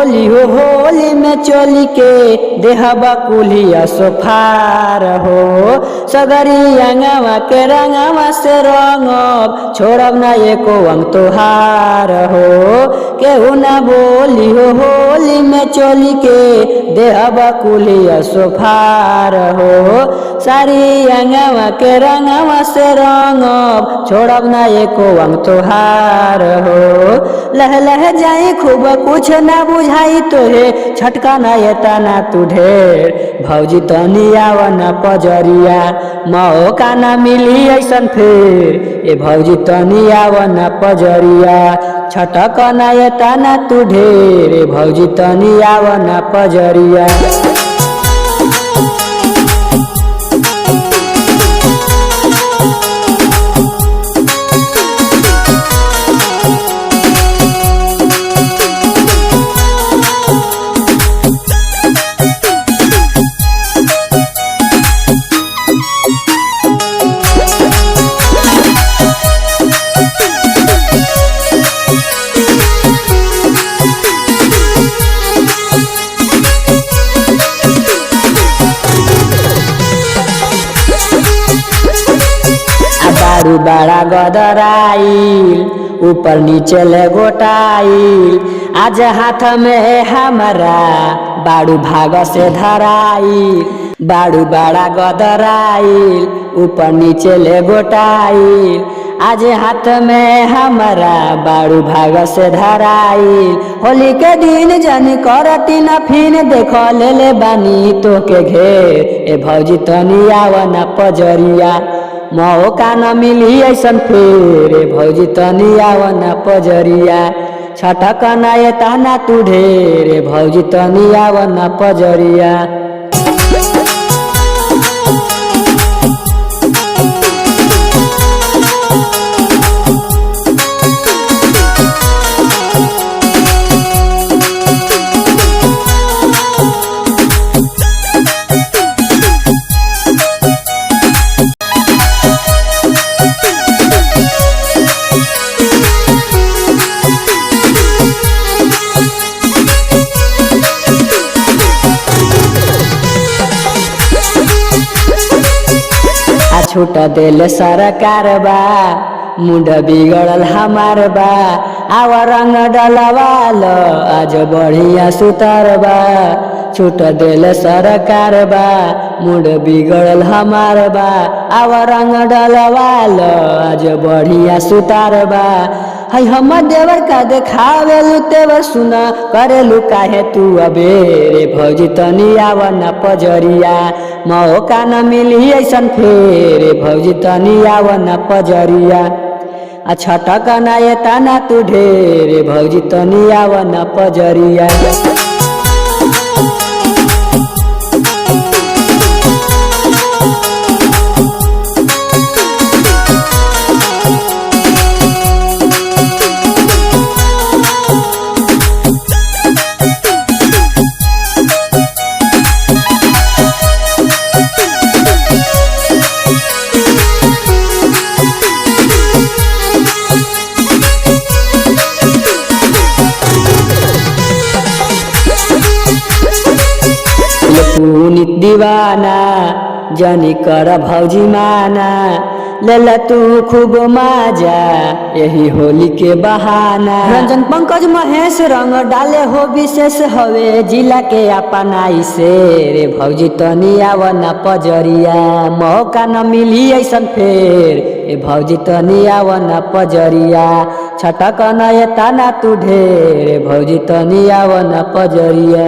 बोली हो होली में चोली के देहबा कुलिया सोफार हो सगरी अंगवा के रंगवा से रंगब छोड़ब ना एको अंग तोहार हो केहू ना बोली हो होली में चोली के देहबा कुलिया सोफार हो सारी अंगवा के रंगवा से रंगब छोड़ब ना एको अंग तोहार हो लह लह जाई खूब कुछ ना बुझाई तोहे छटका ना एता ना तू ढेर भौजी तनी आवा ना पजरिया मौका ना मिली ऐसन फेर ए भौजी तनी आवा ना पजरिया छटक ना एता ना तू ढेर ए भौजी तनी आवा ना पजरिया। बारू बड़ा गदराइल ऊपर नीचे ले गोटाइल आज हाथ में हमारा बारू भाग से धराइल बारू बड़ा गदराइल ऊपर नीचे ले गोटाइल आज हाथ में हमारा बारू भाग से धराइल होली के दिन जन करती न फिन देख ले बानी तो के घेर ए भौजी तनी आवा ना पजरिया मौका न मिली ऐसन फेर भौजी तनी आवा ना पजरिया छटक ना एता ना तू ढेर भौजी तनी आवा ना पजरिया। छूट दिल सरकार बा मुंड बिगड़ल हमार बा आवा रंग डलवाल आज बढ़िया सुतार बा छूट दिल सरकार बा मुंड बिगड़ल हमार बा आवा रंग डलवाल आज बढ़िया सुतार बा है हम देवर का देखावेलू तेवर सुना करेलू काहे तू अबेरे भौजी तनी आवा ना पजरिया मौका न मिली ऐसन फेर भौजी तनी आवा ना पजरिया छटक ना एता ना तू ढेर भौजी तनी आवा ना पजरिया। पुनीत दीवाना जानी कर भौजी माना लेला तू खूब मजा यही होली के बहाना रंजन पंकज महेश रंग डाले हो विशेष हवे जिला के अपनाई से रे भौजी तनी आवा ना पजरिया मौका न मिली ऐसन फेर ए भौजी तनी आवा ना पजरिया छटक न एता ना तू ढेर भौजी तनी आवा ना पजरिया।